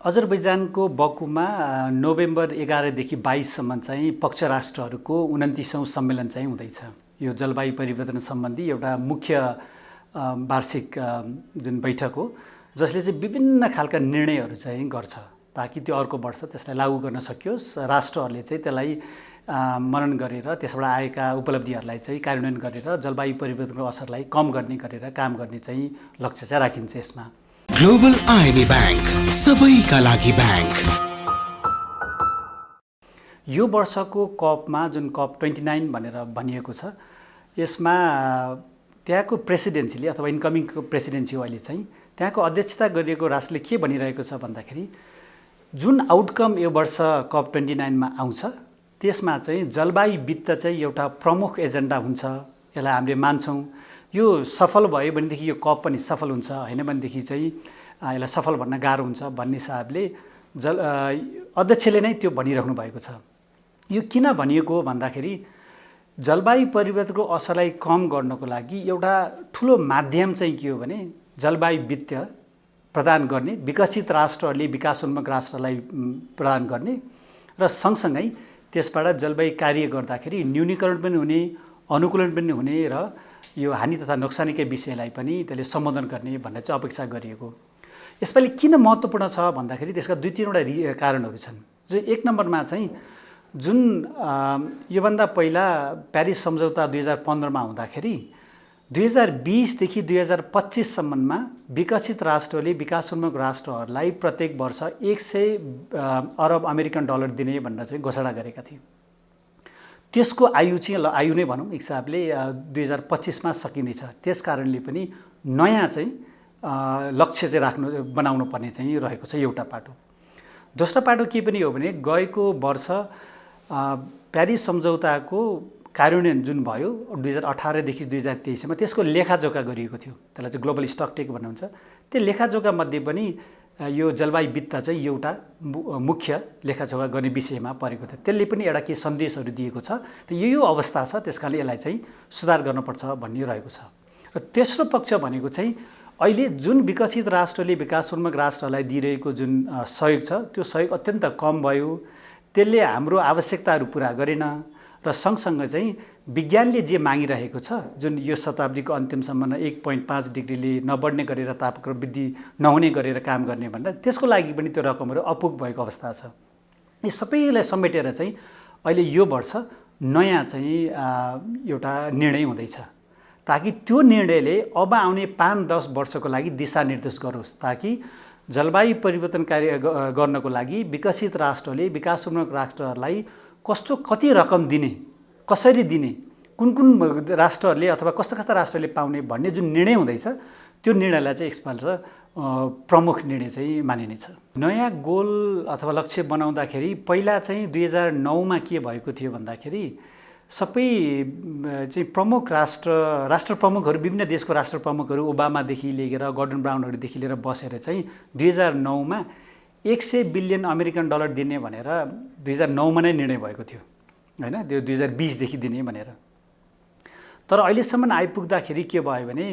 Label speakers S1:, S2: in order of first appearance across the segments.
S1: अजरबैजानको बकुमा November 11 देखि 22 सम्म चाहिँ पक्ष राष्ट्रहरूको 29औं सम्मेलन चाहिँ हुँदैछ। यो जलवायु परिवर्तन सम्बन्धी एउटा मुख्य वार्षिक जुन बैठक हो, जसले चाहिँ विभिन्न खालका निर्णयहरू चाहिँ गर्छ ताकि त्यो अर्को वर्ष त्यसलाई लागू गर्न सकियोस्। राष्ट्रहरूले चाहिँ त्यसलाई मनन गरेर त्यसबाट आएका उपलब्धिहरूलाई चाहिँ कार्यान्वयन गरेर जलवायु परिवर्तनको असरलाई कम गर्ने गरेर काम गर्ने चाहिँ लक्ष्य चाहिँ राखिन्छ यसमा।
S2: ग्लोबल आइएमए बैंक, सबैका लागि बैंक।
S1: यो वर्षको कपमा जुन कप 29 भनेर भनिएको छ, यसमा त्यहाँको प्रेसिडेन्सीले अथवा इन्कमिङ प्रेसिडेन्सी हो अहिले चाहिँ, त्यहाँको अध्यक्षता गरिएको राष्ट्रले के भनिरहेको छ भन्दाखेरि जुन आउटकम यो वर्ष कप 29 मा आउँछ त्यसमा चाहिँ जलवायु वित्त चाहिँ एउटा प्रमुख एजेन्डा हुन्छ। यसलाई हामीले मान्छौँ। यो सफल भयो भनेदेखि यो कप पनि सफल हुन्छ, हैन भनेदेखि चाहिँ यसलाई सफल भन्न गाह्रो हुन्छ भन्ने हिसाबले अध्यक्षले नै त्यो भनिराख्नु भएको छ। यो किन भनिएको हो भन्दाखेरि जलवायु परिवर्तनको असरलाई कम गर्नको लागि एउटा ठुलो माध्यम चाहिँ के हो भने जलवायु वित्त प्रदान गर्ने, विकसित राष्ट्रहरूले विकासोन्मुख राष्ट्रलाई प्रदान गर्ने र सँगसँगै त्यसबाट जलवायु कार्य गर्दाखेरि न्यूनीकरण पनि हुने, अनुकूलन पनि हुने र यो हानि तथा नोक्सानीकै विषयलाई पनि त्यसले सम्बोधन गर्ने भन्ने चाहिँ अपेक्षा गरिएको। यसपालि किन महत्त्वपूर्ण छ भन्दाखेरि त्यसका दुई तीनवटा कारणहरू छन्। जो एक नम्बरमा चाहिँ जुन योभन्दा पहिला प्यारिस सम्झौता 2015 मा हुँदाखेरि 2020 देखि 2025 सम्ममा विकसित राष्ट्रले विकासोन्मुख राष्ट्रहरूलाई प्रत्येक वर्ष 100 अरब अमेरिकन डलर दिने भनेर चाहिँ घोषणा गरेका थिए। त्यसको आयु चाहिँ आयु नै भनौँ हिसाबले 2025 मा सकिँदैछ। त्यस कारणले पनि नयाँ चाहिँ लक्ष्य चाहिँ बनाउनु पर्ने चाहिँ रहेको छ एउटा पाटो। दोस्रो पाटो के पनि हो भने गएको वर्ष प्यारिस सम्झौताको कार्यान्वयन जुन भयो 2018 देखि 2023 मा त्यसको लेखाजोखा गरिएको थियो। त्यसलाई चाहिँ ग्लोबल स्टकटेक भन्नुहुन्छ। त्यो लेखाजोखा मध्ये पनि यो जलवायु वित्त चाहिँ एउटा मुख्य लेखाजोखा गर्ने विषयमा परेको थियो। त्यसले पनि एउटा के सन्देशहरू दिएको छ। त यो अवस्था छ, त्यसकारणले यसलाई चाहिँ सुधार गर्नुपर्छ भन्ने रहेको छ। र तेस्रो पक्ष भनेको चाहिँ अहिले जुन विकसित राष्ट्रले विकासोन्मुख राष्ट्रलाई दिइरहेको जुन सहयोग छ त्यो सहयोग अत्यन्त कम भयो। त्यसले हाम्रो आवश्यकताहरू पुरा गरेन र सँगसँगै चाहिँ विज्ञानले जे मागिरहेको छ जुन यो शताब्दीको अन्तिमसम्म 1.5 डिग्रीले नबढ्ने गरेर तापक्रम वृद्धि नहुने गरेर काम गर्ने भनेर त्यसको लागि पनि त्यो रकमहरू अपुग भएको अवस्था छ। यी सबैलाई समेटेर चाहिँ अहिले यो वर्ष नयाँ चाहिँ एउटा निर्णय हुँदैछ ताकि त्यो निर्णयले अब आउने 5-10 वर्षको लागि दिशानिर्देश गरोस्, ताकि जलवायु परिवर्तन कार्य गर्नको लागि विकसित राष्ट्रले विकासोन्मुख राष्ट्रहरूलाई कति रकम दिने, कसरी दिने, कुन राष्ट्रहरूले अथवा कस्ता राष्ट्रले पाउने भन्ने जुन निर्णय हुँदैछ त्यो निर्णयलाई चाहिँ यसपल्ट प्रमुख निर्णय चाहिँ मानिनेछ। नयाँ गोल अथवा लक्ष्य बनाउँदाखेरि पहिला चाहिँ 2009 मा के भएको थियो भन्दाखेरि सबै चाहिँ प्रमुख राष्ट्र प्रमुखहरू, विभिन्न देशको राष्ट्र प्रमुखहरू ओबामादेखि लिएर गॉर्डन ब्राउनहरूदेखि लिएर बसेर चाहिँ 2009 मा 100 बिलियन अमेरिकन डलर दिने भनेर 2009 मा नै निर्णय भएको थियो, हैन? त्यो 2020 देखि दिने भनेर। तर अहिलेसम्म आइपुग्दाखेरि के भयो भने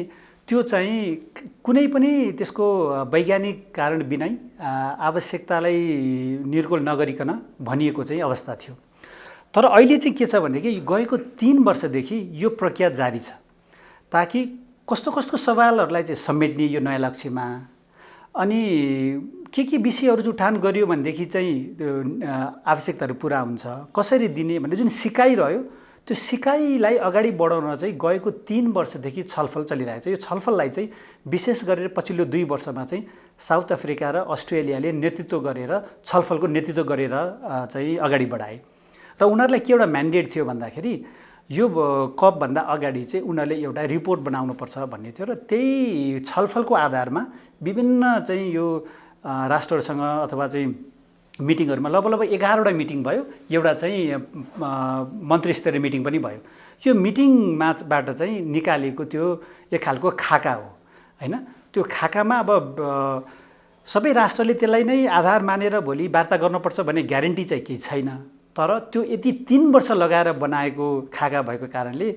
S1: त्यो चाहिँ कुनै पनि त्यसको वैज्ञानिक कारण बिनै आवश्यकतालाई निर्गोल नगरिकन भनिएको चाहिँ अवस्था थियो। तर अहिले चाहिँ के छ भनेदेखि गएको 3 वर्षदेखि यो प्रक्रिया जारी छ ताकि कस्तो सवालहरूलाई चाहिँ समेट्ने यो नयाँ लक्ष्यमा, अनि के विषयहरू जुटान गरियो भनेदेखि चाहिँ त्यो आवश्यकताहरू पुरा हुन्छ, कसरी दिने भन्ने जुन सिकाइ रह्यो त्यो सिकाइलाई अगाडि बढाउन चाहिँ गएको 3 वर्षदेखि छलफल चलिरहेको छ। यो छलफललाई चाहिँ विशेष गरेर पछिल्लो 2 वर्षमा चाहिँ साउथ अफ्रिका र अस्ट्रेलियाले नेतृत्व गरेर छलफलको नेतृत्व गरेर चाहिँ अगाडि बढाए र उनीहरूलाई के एउटा म्यान्डेट थियो भन्दाखेरि यो कपभन्दा अगाडि चाहिँ उनीहरूले एउटा रिपोर्ट बनाउनुपर्छ भन्ने थियो र त्यही छलफलको आधारमा विभिन्न चाहिँ यो राष्ट्रहरूसँग अथवा चाहिँ मिटिङहरूमा लगभग 11वटा मिटिङ भयो, एउटा चाहिँ मन्त्री स्तरीय मिटिङ पनि भयो। यो मिटिङबाट चाहिँ निकालेको त्यो एक खालको खाका हो, हैन? त्यो खाकामा अब सबै राष्ट्रले त्यसलाई नै आधार मानेर भोलि वार्ता गर्नुपर्छ भन्ने ग्यारेन्टी चाहिँ केही छैन। तर त्यो यति 3 वर्ष लगाएर बनाएको खाका भएको कारणले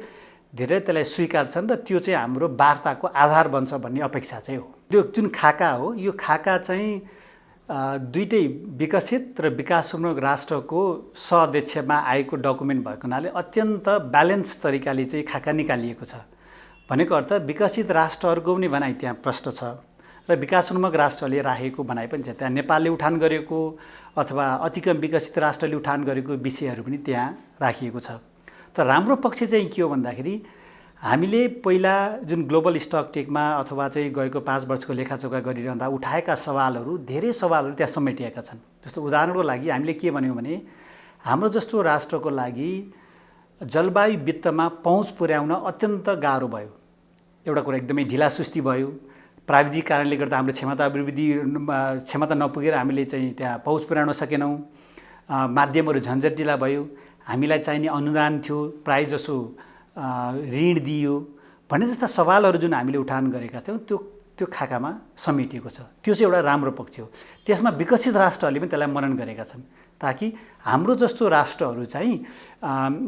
S1: धेरै त्यसलाई स्वीकार्छन् र त्यो चाहिँ हाम्रो वार्ताको आधार बन्छ भन्ने अपेक्षा चाहिँ हो। त्यो जुन खाका हो यो खाका चाहिँ दुईटै विकसित र विकासोन्मुख राष्ट्रको सहअध्यक्षमा आएको डकुमेन्ट भएको हुनाले अत्यन्त ब्यालेन्स तरिकाले चाहिँ खाका निकालिएको छ। भनेको अर्थ विकसित राष्ट्रहरूको पनि भनाइ त्यहाँ प्रष्ट छ र विकासोन्मुख राष्ट्रले राखेको भनाइ पनि छ। त्यहाँ नेपालले उठान गरेको अथवा अति कम विकसित राष्ट्रले उठान गरेको विषयहरू पनि त्यहाँ राखिएको छ। तर राम्रो पक्ष चाहिँ के हो भन्दाखेरि हामीले पहिला जुन ग्लोबल स्टक टेकमा अथवा चाहिँ गएको 5 वर्षको लेखाजोखा गरिरहँदा उठाएका सवालहरू धेरै सवालहरू त्यहाँ समेटिएका छन्। जस्तो उदाहरणको लागि हामीले के भन्यौँ भने हाम्रो जस्तो राष्ट्रको लागि जलवायु वित्तमा पहुँच पुर्याउन अत्यन्त गाह्रो भयो। एउटा कुरा एकदमै ढिलासुस्ती भयो। प्राविधिक कारणले गर्दा हाम्रो क्षमता नपुगेर हामीले चाहिँ त्यहाँ पहुँच पुर्याउन सकेनौँ। माध्यमहरू झन्झटिला भयो। हामीलाई चाहिने अनुदान थियो, प्राय जसो ऋण दियो भन्ने जस्ता सवालहरू जुन हामीले उठान गरेका थियौँ त्यो खाकामा समेटिएको छ। त्यो चाहिँ एउटा राम्रो पक्ष हो। त्यसमा विकसित राष्ट्रहरूले पनि त्यसलाई मनन गरेका छन् ताकि हाम्रो जस्तो राष्ट्रहरू चाहिँ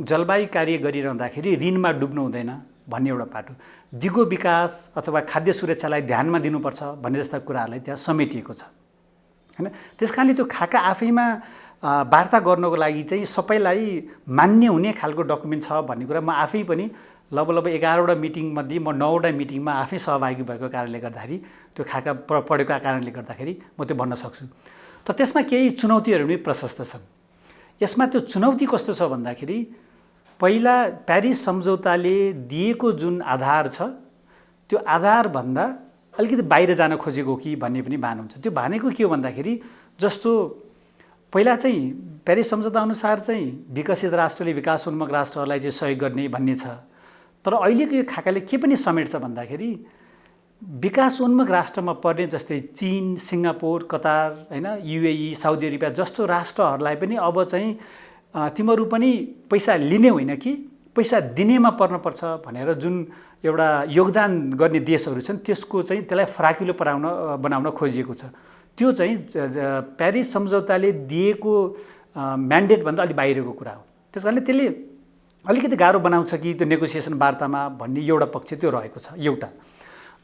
S1: जलवायु कार्य गरिरहँदाखेरि ऋणमा डुब्नु हुँदैन भन्ने एउटा पाटो, दिगो विकास अथवा खाद्य सुरक्षालाई ध्यानमा दिनुपर्छ भन्ने जस्ता कुराहरूलाई त्यहाँ समेटिएको छ हैन। त्यसकारणले त्यो खाका आफैमा वार्ता गर्नको लागि चाहिँ सबैलाई मान्य हुने खालको डकुमेन्ट छ भन्ने कुरा म आफै पनि लगभग 11वटा मिटिङमध्ये म 9वटा मिटिङमा आफै सहभागी भएको कारणले गर्दाखेरि त्यो खाका पढेको कारणले गर्दाखेरि म त्यो भन्न सक्छु। तर त्यसमा केही चुनौतीहरू पनि प्रशस्त छन्। यसमा त्यो चुनौती कस्तो छ भन्दाखेरि पहिला प्यारिस सम्झौताले दिएको जुन आधार छ त्यो आधारभन्दा अलिकति बाहिर जान खोजेको कि भन्ने पनि भान हुन्छ। त्यो भनेको के हो भन्दाखेरि जस्तो पहिला चाहिँ प्यारिस सम्झौता अनुसार चाहिँ विकसित राष्ट्रले विकासोन्मुख राष्ट्रहरूलाई चाहिँ सहयोग गर्ने भन्ने छ। तर अहिलेको यो खाकाले के पनि समेट्छ भन्दाखेरि विकासोन्मुख राष्ट्रमा पर्ने जस्तै चीन, सिङ्गापुर, कतार हैन, युएई, साउदी अरेबिया जस्तो राष्ट्रहरूलाई पनि अब चाहिँ तिमीहरू पनि पैसा लिने होइन कि पैसा दिनेमा पर्नुपर्छ भनेर जुन एउटा योगदान गर्ने देशहरू छन् त्यसको चाहिँ त्यसलाई फराकिलो बनाउन खोजिएको छ। त्यो चाहिँ प्यारिस सम्झौताले दिएको म्यान्डेटभन्दा अलि बाहिरको कुरा हो। त्यसकारणले त्यसले अलिकति गाह्रो बनाउँछ कि त्यो नेगोसिएसन वार्तामा भन्ने एउटा पक्ष त्यो रहेको छ एउटा।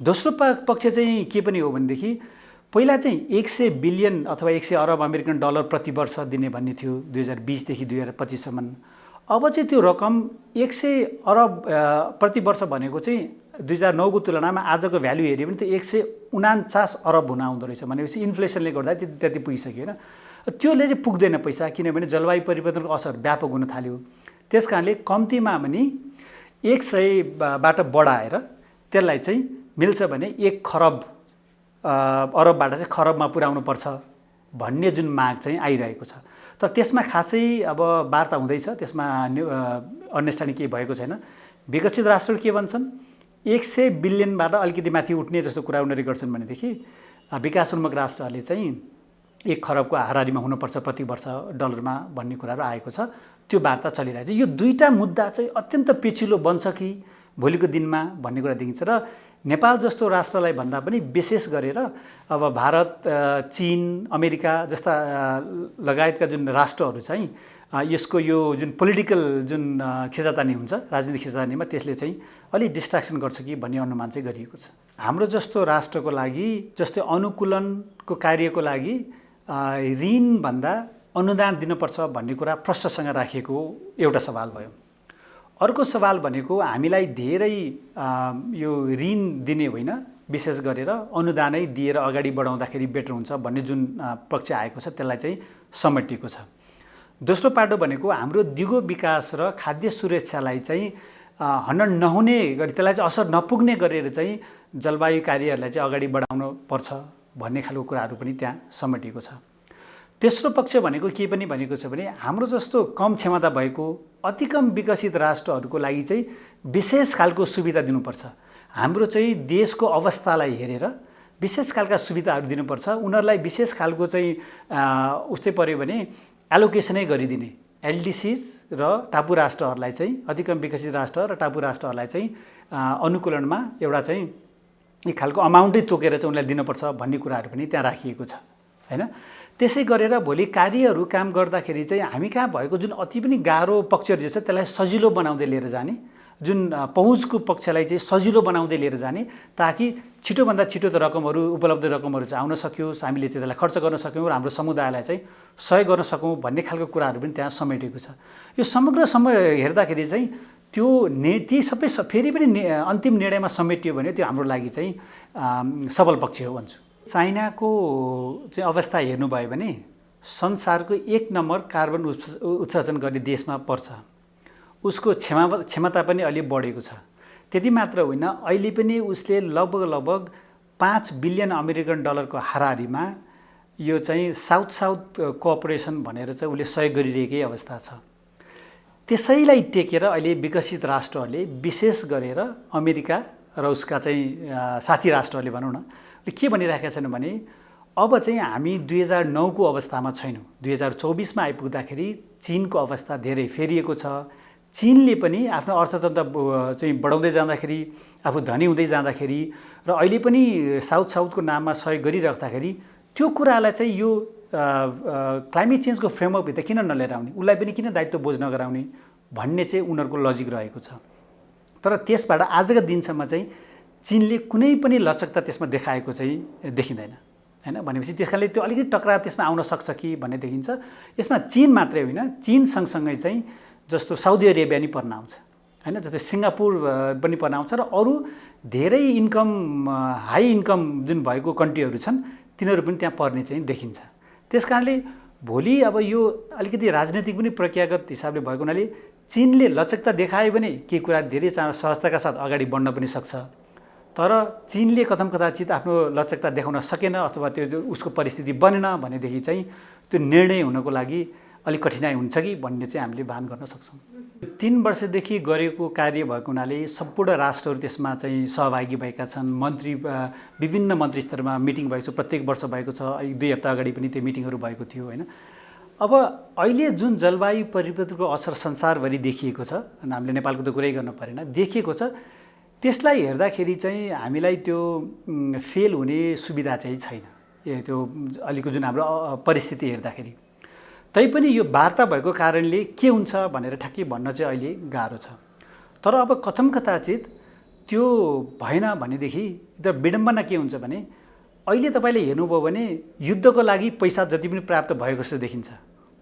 S1: दोस्रो पक्ष चाहिँ के पनि हो भनेदेखि पहिला चाहिँ 100 बिलियन अथवा 100 अरब अमेरिकन डलर प्रति वर्ष दिने भन्ने थियो 2020 देखि 2025 सम्म। अब चाहिँ त्यो रकम 100 अरब प्रति वर्ष भनेको चाहिँ 2009को तुलनामा आजको भ्यालु हेऱ्यो भने त्यो 149 अरब हुन आउँदो रहेछ। भनेपछि इन्फ्लेसनले गर्दा त्यति पुगिसक्यो होइन। त्योले चाहिँ पुग्दैन पैसा, किनभने जलवायु परिवर्तनको असर व्यापक हुन थाल्यो। त्यसकारणले कम्तीमा पनि 100बाट बढाएर त्यसलाई चाहिँ मिल्छ भने 1 खरब अरबबाट चाहिँ खरबमा पुर्याउनु पर्छ भन्ने जुन माग चाहिँ आइरहेको छ। तर त्यसमा खासै अब वार्ता हुँदैछ, त्यसमा अन्डरस्ट्यान्डिङ केही भएको छैन। विकसित राष्ट्रहरू के भन्छन् 100 बिलियनबाट अलिकति माथि उठ्ने जस्तो कुरा उनीहरूले गर्छन् भनेदेखि विकासोन्मुख राष्ट्रहरूले चाहिँ 1 खरबको हाराहारीमा हुनुपर्छ प्रति वर्ष डलरमा भन्ने कुराहरू आएको छ। त्यो वार्ता चलिरहेको छ। यो दुईटा मुद्दा चाहिँ अत्यन्त पेचिलो बन्छ कि भोलिको दिनमा भन्ने कुरा देखिन्छ। र नेपाल जस्तो राष्ट्रलाई भन्दा पनि विशेष गरेर अब भारत, चीन, अमेरिका जस्ता लगायतका जुन राष्ट्रहरू चाहिँ यसको यो जुन पोलिटिकल जुन खिचातानी हुन्छ, राजनीतिक खिचातानीमा त्यसले चाहिँ अलि डिस्ट्र्याक्सन गर्छ कि भन्ने अनुमान चाहिँ गरिएको छ। हाम्रो जस्तो राष्ट्रको लागि जस्तै अनुकूलनको कार्यको लागि ऋणभन्दा अनुदान दिनुपर्छ भन्ने कुरा प्रश्नसँग राखिएको एउटा सवाल भयो। अर्को सवाल भनेको हामीलाई धेरै यो ऋण दिने होइन, विशेष गरेर अनुदानै दिएर अगाडि बढाउँदाखेरि बेटर हुन्छ भन्ने जुन पक्ष आएको छ त्यसलाई चाहिँ समेटिएको छ। दोस्रो पाटो भनेको हाम्रो दिगो विकास र खाद्य सुरक्षालाई चाहिँ हनन नहुने गरी त्यसलाई चाहिँ असर नपुग्ने गरेर चाहिँ जलवायु कार्यहरूलाई चाहिँ अगाडि बढाउनु पर्छ भन्ने खालको कुराहरू पनि त्यहाँ समेटिएको छ। तेस्रो पक्ष भनेको के पनि भनेको छ भने हाम्रो जस्तो कम क्षमता भएको अति कम विकसित राष्ट्रहरूको लागि चाहिँ विशेष खालको सुविधा दिनुपर्छ। हाम्रो चाहिँ देशको अवस्थालाई हेरेर विशेष खालका सुविधाहरू दिनुपर्छ। उनीहरूलाई विशेष खालको चाहिँ उस्तै पर्यो भने एलोकेसनै गरिदिने एलडिसीज र टापु राष्ट्रहरूलाई चाहिँ अति कम विकसित राष्ट्र र टापु राष्ट्रहरूलाई चाहिँ अनुकूलनमा एउटा चाहिँ एक खालको अमाउन्टै तोकेर चाहिँ उनीलाई दिनुपर्छ भन्ने कुराहरू पनि त्यहाँ राखिएको छ हैन। त्यसै गरेर भोलि कार्यहरू काम गर्दाखेरि चाहिँ हामी कहाँ भएको जुन अति पनि गाह्रो पक्षहरू छ त्यसलाई सजिलो बनाउँदै लिएर जाने जुन पहुँचको पक्षलाई चाहिँ सजिलो बनाउँदै लिएर जाने, ताकि छिटोभन्दा छिटो त रकमहरू उपलब्ध रकमहरू चाहिँ आउन सकियोस्, हामीले चाहिँ त्यसलाई खर्च गर्न सक्यौँ र हाम्रो समुदायलाई चाहिँ सहयोग गर्न सकौँ भन्ने खालको कुराहरू पनि त्यहाँ समेटेको छ। यो समग्र समय हेर्दाखेरि चाहिँ त्यो ती सबै फेरि पनि अन्तिम निर्णयमा समेटियो भने त्यो हाम्रो लागि चाहिँ सबल पक्ष हो भन्छु। चाइनाको चाहिँ अवस्था हेर्नुभयो भने संसारको 1 नम्बर कार्बन उत्सर्जन गर्ने देशमा पर्छ। उसको क्षमता पनि अलि बढेको छ। त्यति मात्र होइन, अहिले पनि उसले लगभग 5 बिलियन अमेरिकन डलरको हाराहारीमा यो चाहिँ साउथ कोअपरेसन भनेर चाहिँ उसले सहयोग गरिरहेकै अवस्था छ। त्यसैलाई टेकेर अहिले विकसित राष्ट्रहरूले, विशेष गरेर अमेरिका र उसका चाहिँ साथी राष्ट्रहरूले भनौँ न, के भनिरहेका छन् भने अब चाहिँ हामी 2009को अवस्थामा छैनौँ। 2024मा आइपुग्दाखेरि चीनको अवस्था धेरै फेरिएको छ। चीनले पनि आफ्नो अर्थतन्त्र चाहिँ बढाउँदै जाँदाखेरि, आफू धनी हुँदै जाँदाखेरि र अहिले पनि साउथको नाममा सहयोग गरिराख्दाखेरि त्यो कुरालाई चाहिँ यो क्लाइमेट चेन्जको फ्रेमवर्कभित्र किन नलिएर आउने, उसलाई पनि किन दायित्व बोझ नगराउने भन्ने चाहिँ उनीहरूको लजिक रहेको छ। तर त्यसबाट आजका दिनसम्म चाहिँ चीनले कुनै पनि लचकता त्यसमा देखाएको चाहिँ देखिँदैन, हैन। भनेपछि त्यसकारणले त्यो अलिकति टकराव त्यसमा आउन सक्छ कि भन्ने देखिन्छ। यसमा चीन मात्रै होइन, चीन सँगसँगै चाहिँ जस्तो साउदी अरेबिया नि पर्न आउँछ, हैन, जस्तो सिङ्गापुर पनि पर्न आउँछ र अरू धेरै हाई इन्कम जुन भएको कन्ट्रीहरू छन् तिनीहरू पनि त्यहाँ पर्ने चाहिँ देखिन्छ। त्यसकारणले भोलि अब यो अलिकति राजनीतिक पनि प्रक्रियागत हिसाबले भएको हुनाले चीनले लचकता देखायो भने केही कुरा धेरै सहजताका साथ अगाडि बढ्न पनि सक्छ। तर चीनले कथमकदाचित आफ्नो लचकता देखाउन सकेन अथवा त्यो उसको परिस्थिति बनेन भनेदेखि चाहिँ त्यो निर्णय हुनको लागि अलिक कठिनाइ हुन्छ कि भन्ने चाहिँ हामीले भान गर्न सक्छौँ। 3 वर्षदेखि गरेको कार्य भएको हुनाले सम्पूर्ण राष्ट्रहरू त्यसमा चाहिँ सहभागी भएका छन्। विभिन्न मन्त्री स्तरमा मिटिङ भएको छ, प्रत्येक वर्ष भएको छ। 2 हप्ता अगाडि पनि त्यो मिटिङहरू भएको थियो, होइन। अब अहिले जुन जलवायु परिवर्तनको असर संसारभरि देखिएको छ, हामीले नेपालको त कुरै गर्न परेन, देखिएको छ, त्यसलाई हेर्दाखेरि चाहिँ हामीलाई त्यो फेल हुने सुविधा चाहिँ छैन। त्यो अहिलेको जुन हाम्रो परिस्थिति हेर्दाखेरि तैपनि यो वार्ता भएको कारणले के हुन्छ भनेर ठ्याक्कै भन्न चाहिँ अहिले गाह्रो छ। तर अब कथमकथाचित त्यो भएन भनेदेखि त विडम्बना के हुन्छ भने अहिले तपाईँले हेर्नुभयो भने युद्धको लागि पैसा जति पनि प्राप्त भएको जस्तो देखिन्छ,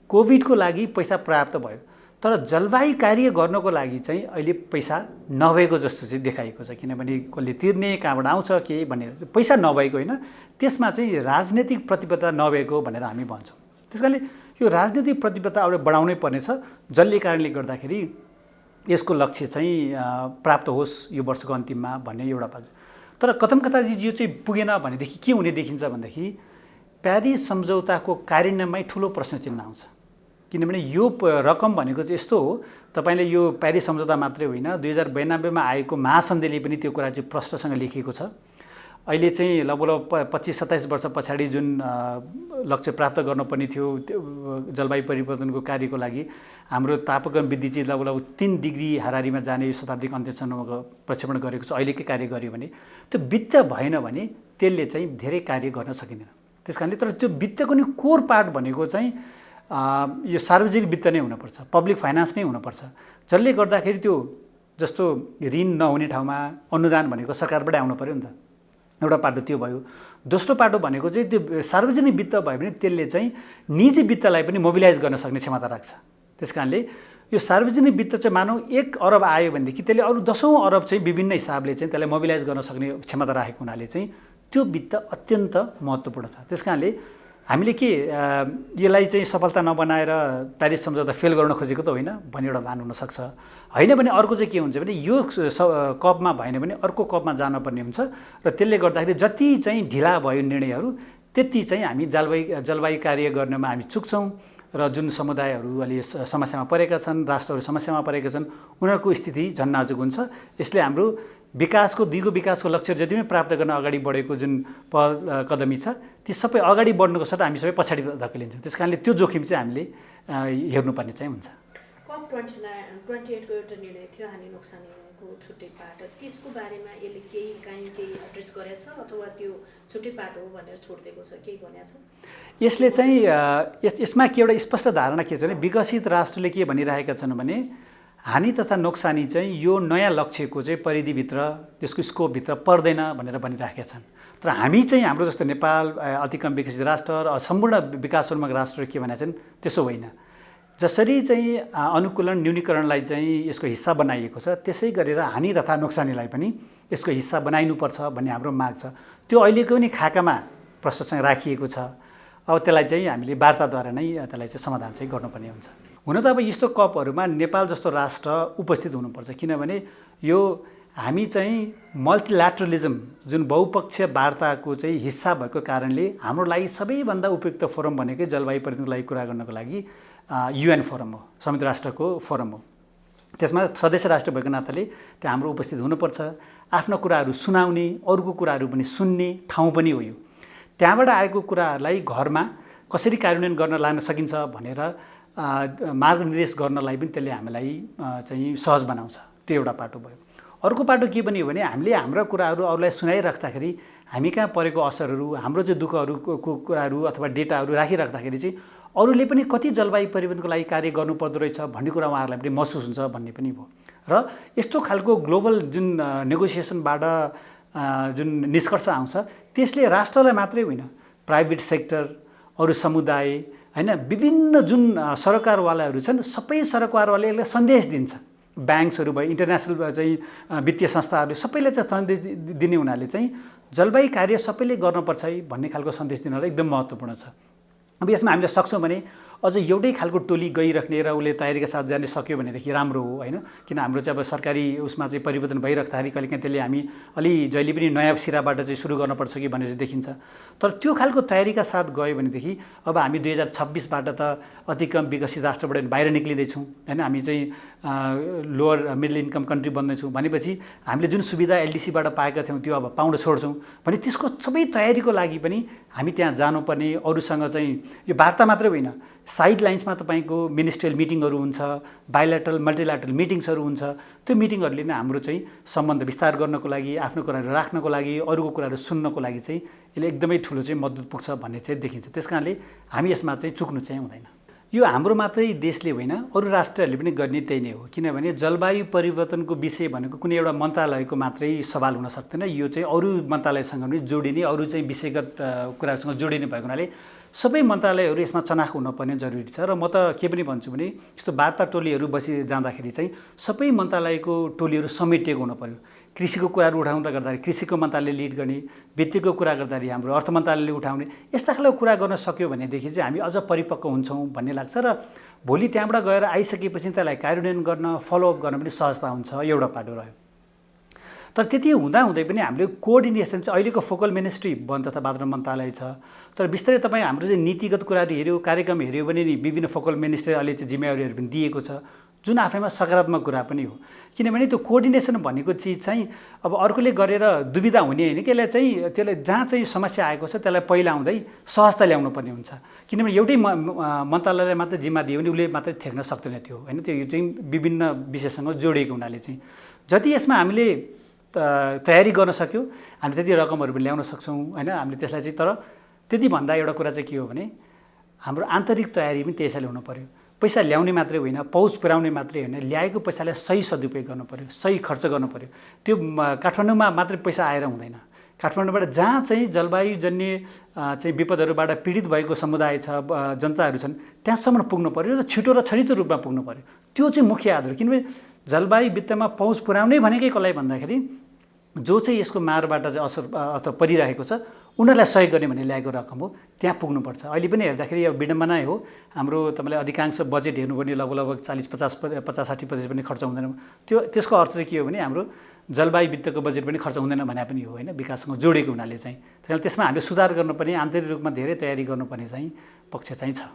S1: कोभिडको लागि पैसा प्राप्त भयो, तर जलवायु कार्य गर्नको लागि चाहिँ अहिले पैसा नभएको जस्तो चाहिँ देखाएको छ। किनभने कसले तिर्ने, कहाँबाट आउँछ के भनेर पैसा नभएको होइन, त्यसमा चाहिँ राजनीतिक प्रतिबद्धता नभएको भनेर हामी भन्छौँ। त्यसकारणले यो राजनीतिक प्रतिबद्धता अब बढाउनै पर्नेछ, जसले कारणले गर्दाखेरि यसको लक्ष्य चाहिँ प्राप्त होस् यो वर्षको अन्तिममा भन्ने एउटा बाजु। तर कथमकथाजी यो चाहिँ पुगेन भनेदेखि के हुने देखिन्छ भनेदेखि प्यारिस सम्झौताको कार्यान्वयनमै ठुलो प्रश्न चिन्ह आउँछ। किनभने यो रकम भनेको चाहिँ यस्तो हो, तपाईँले यो प्यारिस सम्झौता मात्रै होइन, 2092मा आएको महासन्धिले पनि त्यो कुरा चाहिँ प्रश्नसँग लेखिएको छ। अहिले चाहिँ लगभग 25-27 वर्ष पछाडि जुन लक्ष्य प्राप्त गर्नुपर्ने थियो त्यो जलवायु परिवर्तनको कार्यको लागि हाम्रो तापक्रम वृद्धि चाहिँ लगभग 3 डिग्री हाराहारीमा जाने यो शताब्दीको अन्त्यसम्म प्रक्षेपण गरेको छ। अहिलेकै कार्य गर्यो भने त्यो वित्त भएन भने त्यसले चाहिँ धेरै कार्य गर्न सकिँदैन। त्यसकारणले तर त्यो वित्तको नि कोर पार्ट भनेको चाहिँ यो सार्वजनिक वित्त नै हुनुपर्छ, पब्लिक फाइनान्स नै हुनुपर्छ, जसले गर्दाखेरि त्यो जस्तो ऋण नहुने ठाउँमा अनुदान भनेको सरकारबाटै आउनु पर्यो नि त। एउटा पाटो त्यो भयो। दोस्रो पाटो भनेको चाहिँ त्यो सार्वजनिक वित्त भयो भने त्यसले चाहिँ निजी वित्तलाई पनि मोबिलाइज गर्न सक्ने क्षमता राख्छ। त्यसकारणले यो सार्वजनिक वित्त चाहिँ मानौँ 1 अरब आयो भनेदेखि त्यसले अरू 10औँ अरब चाहिँ विभिन्न हिसाबले चाहिँ त्यसलाई मोबिलाइज गर्न सक्ने क्षमता राखेको हुनाले चाहिँ त्यो वित्त अत्यन्त महत्त्वपूर्ण छ। त्यसकारणले हामीले के यसलाई चाहिँ सफलता नबनाएर प्यारिस सम्झौता फेल गर्न खोजेको त होइन भन्ने एउटा भान हुनसक्छ। होइन भने अर्को चाहिँ के हुन्छ भने यो कपमा भएन भने अर्को कपमा जानुपर्ने हुन्छ र त्यसले गर्दाखेरि जति चाहिँ ढिला भयो निर्णयहरू त्यति चाहिँ हामी जलवायु कार्य गर्नमा हामी चुक्छौँ र जुन समुदायहरू अहिले समस्यामा परेका छन्, राष्ट्रहरू समस्यामा परेका छन्, उनीहरूको स्थिति झन् नाजुक हुन्छ। यसले हाम्रो दिगो विकासको लक्ष्य जति पनि प्राप्त गर्न अगाडि बढेको जुन कदमी छ ती सबै अगाडि बढ्नुको सट्टा हामी सबै पछाडि धकेलिन्छौँ। त्यसकारणले त्यो जोखिम चाहिँ हामीले हेर्नुपर्ने चाहिँ हुन्छ।
S3: COP28 को एउटा निर्णय थियो हानि नोक्सानीको छुट्टै पाठ, त्यसको बारेमा यसले केही एड्रेस गरेको छ अथवा त्यो छुट्टै पाठ हो भनेर छोडिदिएको छ, केही भनेको छ?
S1: यसले चाहिँ यसमा के एउटा स्पष्ट धारणा के छ भने विकसित राष्ट्रले के भनिरहेका छन् भने हानि तथा नोक्सानी चाहिँ यो नयाँ लक्ष्यको चाहिँ परिधिभित्र त्यसको स्कोपभित्र पर्दैन भनेर भनिराखेका छन्। तर हामी चाहिँ हाम्रो जस्तो नेपाल अति कम विकसित राष्ट्र र सम्पूर्ण विकासोन्मुख राष्ट्र के भने चाहिँ त्यसो होइन। जसरी चाहिँ अनुकूलन न्यूनीकरणलाई चाहिँ यसको हिस्सा बनाइएको छ त्यसै गरेर हानि तथा नोक्सानीलाई पनि यसको हिस्सा बनाइनुपर्छ भन्ने हाम्रो माग छ। त्यो अहिलेको पनि खाकामा प्रश्नसँग राखिएको छ। अब त्यसलाई चाहिँ हामीले वार्ताद्वारा नै त्यसलाई चाहिँ समाधान चाहिँ गर्नुपर्ने हुन्छ। हुन त अब यस्तो कपहरूमा नेपाल जस्तो राष्ट्र उपस्थित हुनुपर्छ, किनभने यो हामी चाहिँ मल्टिल्याटरलिजम जुन बहुपक्षीय वार्ताको चाहिँ हिस्सा भएको कारणले हाम्रो लागि सबैभन्दा उपयुक्त फोरम भनेकै जलवायु परिवर्तनको लागि कुरा गर्नको लागि UN फोरम हो, संयुक्त राष्ट्रको फोरम हो। त्यसमा सदस्य राष्ट्र भएको नाताले त्यहाँ हाम्रो उपस्थित हुनुपर्छ, आफ्नो कुराहरू सुनाउने, अरूको कुराहरू पनि सुन्ने ठाउँ पनि हो यो। त्यहाँबाट आएको कुराहरूलाई घरमा कसरी कार्यान्वयन गर्न लान सकिन्छ भनेर मार्गनिर्देश गर्नलाई पनि त्यसले हामीलाई चाहिँ सहज बनाउँछ। त्यो एउटा पाटो भयो। अर्को पाटो के पनि हो भने हामीले हाम्रा कुराहरू अरूलाई सुनाइराख्दाखेरि हामी कहाँ परेको असरहरू, हाम्रो चाहिँ दुःखहरूको कुराहरू अथवा डेटाहरू राखिराख्दाखेरि चाहिँ अरूले पनि कति जलवायु परिवर्तनको लागि कार्य गर्नुपर्दो रहेछ भन्ने कुरा उहाँहरूलाई पनि महसुस हुन्छ भन्ने पनि भयो। र यस्तो खालको ग्लोबल जुन नेगोसिएसनबाट जुन निष्कर्ष आउँछ त्यसले राष्ट्रलाई मात्रै होइन, प्राइभेट सेक्टर, अरू समुदाय हैन, विभिन्न जुन सरकारवालाहरू छन् सबै सरकारवालाले यसलाई सन्देश दिन्छ। ब्याङ्क्सहरू भयो, इन्टरनेसनल चाहिँ वित्तीय संस्थाहरूले सबैले चाहिँ सन्देश दिने हुनाले चाहिँ जलवायु कार्य सबैले गर्नुपर्छ है भन्ने खालको सन्देश दिनलाई एकदम महत्त्वपूर्ण छ। अब यसमा हामीले सक्छौँ भने अझ एउटै खालको टोली गइराख्ने र उसले तयारीका साथ जाने सक्यो भनेदेखि राम्रो हो होइन। किन हाम्रो चाहिँ अब सरकारी उसमा चाहिँ परिवर्तन भइराख्दाखेरि कहिलेकाहीँ त्यसले हामी अलि जहिले पनि नयाँ सिराबाट चाहिँ सुरु गर्नुपर्छ कि भन्ने चाहिँ देखिन्छ। तर त्यो खालको तयारीका साथ गयो भनेदेखि अब हामी 2026बाट त अति कम विकसित राष्ट्रबाट बाहिर निक्लिँदैछौँ होइन। हामी चाहिँ लोअर मिडल इन्कम कन्ट्री बन्दैछौँ भनेपछि हामीले जुन सुविधा LDCबाट पाएका थियौँ त्यो अब पाउन छोड्छौँ भने त्यसको सबै तयारीको लागि पनि हामी त्यहाँ जानुपर्ने, अरूसँग चाहिँ यो वार्ता मात्रै होइन, साइड लाइन्समा तपाईँको मिनिस्ट्रियल मिटिङहरू हुन्छ, बाइल्याटरल मल्टिल्याटरल मिटिङ्सहरू हुन्छ। त्यो मिटिङहरूले नै हाम्रो चाहिँ सम्बन्ध विस्तार गर्नको लागि, आफ्नो कुराहरू राख्नको लागि, अरूको कुराहरू सुन्नको लागि चाहिँ यसले एकदमै ठुलो चाहिँ मद्दत पुग्छ भन्ने चाहिँ देखिन्छ। त्यस कारणले हामी यसमा चाहिँ चुक्नु चाहिँ हुँदैन। यो हाम्रो मात्रै देशले होइन, अरू राष्ट्रहरूले पनि गर्ने त्यही नै हो। किनभने जलवायु परिवर्तनको विषय भनेको कुनै एउटा मन्त्रालयको मात्रै सवाल हुन सक्दैन, यो चाहिँ अरू मन्त्रालयसँग पनि जोडिने, अरू चाहिँ विषयगत कुराहरूसँग जोडिने भएको हुनाले सबै मन्त्रालयहरू यसमा चनाखो हुनुपर्ने जरुरी छ। र म त के पनि भन्छु भने यस्तो वार्ता टोलीहरू बसी जाँदाखेरि चाहिँ सबै मन्त्रालयको टोलीहरू समेटिएको हुनु पर्यो। कृषिको कुराहरू उठाउँदा गर्दाखेरि कृषिको मन्त्रालयले लिड गर्ने, वित्तको कुरा गर्दाखेरि हाम्रो अर्थ मन्त्रालयले उठाउने, यस्ता खालको कुरा गर्न सक्यो भनेदेखि चाहिँ हामी अझ परिपक्व हुन्छौँ भन्ने लाग्छ। र भोलि त्यहाँबाट गएर आइसकेपछि त्यसलाई कार्यान्वयन गर्न, फलोअप गर्न पनि सहजता हुन्छ, एउटा पाटो रह्यो। तर त्यति हुँदाहुँदै पनि हामीले कोअर्डिनेसन चाहिँ अहिलेको फोकल मिनिस्ट्री वन तथा वातावरण मन्त्रालय छ। तर बिस्तारै तपाईँ हाम्रो चाहिँ नीतिगत कुराहरू हेऱ्यो, कार्यक्रम हेऱ्यो भने नि विभिन्न फोकल मिनिस्ट्रीले चाहिँ जिम्मेवारीहरू पनि दिएको छ, जुन आफैमा सकारात्मक कुरा पनि हो। किनभने त्यो कोअर्डिनेसन भनेको चिज चाहिँ अब अर्कोले गरेर दुविधा हुने होइन कि, त्यसलाई जहाँ चाहिँ समस्या आएको छ त्यसलाई पहिला आउँदै सहजता ल्याउनु पर्ने हुन्छ। किनभने एउटै मन्त्रालयलाई मात्रै जिम्मा दियो भने उसले मात्रै ठेक्न सक्दैन त्यो होइन। त्यो चाहिँ विभिन्न विषयसँग जोडिएको हुनाले चाहिँ जति यसमा हामीले तयारी गर्न सक्यो हामी त्यति रकमहरू पनि ल्याउन सक्छौँ होइन हामीले त्यसलाई चाहिँ। तर त्यति भन्दा एउटा कुरा चाहिँ के हो भने हाम्रो आन्तरिक तयारी पनि त्यसैले हुनु पर्यो। पैसा ल्याउने मात्रै होइन, पहुँच पुर्याउने मात्रै होइन, ल्याएको पैसालाई सही सदुपयोग गर्नु पर्यो, सही खर्च गर्नु पर्यो। त्यो काठमाडौँमा मात्रै पैसा आएर हुँदैन। काठमाडौँबाट जहाँ चाहिँ जलवायुजन्य चाहिँ विपदहरूबाट पीडित भएको समुदाय छ, जनताहरू छन्, त्यहाँसम्म पुग्नु पर्यो र छिटो र छरितो रूपमा पुग्नु पर्यो। त्यो चाहिँ मुख्य आधार। किनभने जलवायु वित्तमा पहुँच पुर्याउने भनेकै कसलाई भन्दाखेरि जो चाहिँ यसको मारबाट चाहिँ असर अथवा परिरहेको छ उनीहरूलाई सहयोग गर्ने भन्ने ल्याएको रकम हो, त्यहाँ पुग्नुपर्छ। अहिले पनि हेर्दाखेरि अब विडम्बना हो, हाम्रो तपाईँले अधिकांश बजेट हेर्नुपर्ने लगभग 40-50-60% पनि खर्च हुँदैन। त्यसको अर्थ चाहिँ के हो भने हाम्रो जलवायु वित्तको बजेट पनि खर्च हुँदैन भने पनि हो होइन, विकाससँग जोडेको हुनाले चाहिँ। त्यसमा हामीले सुधार गर्नुपर्ने, आन्तरिक रूपमा धेरै तयारी गर्नुपर्ने चाहिँ पक्ष चाहिँ छ।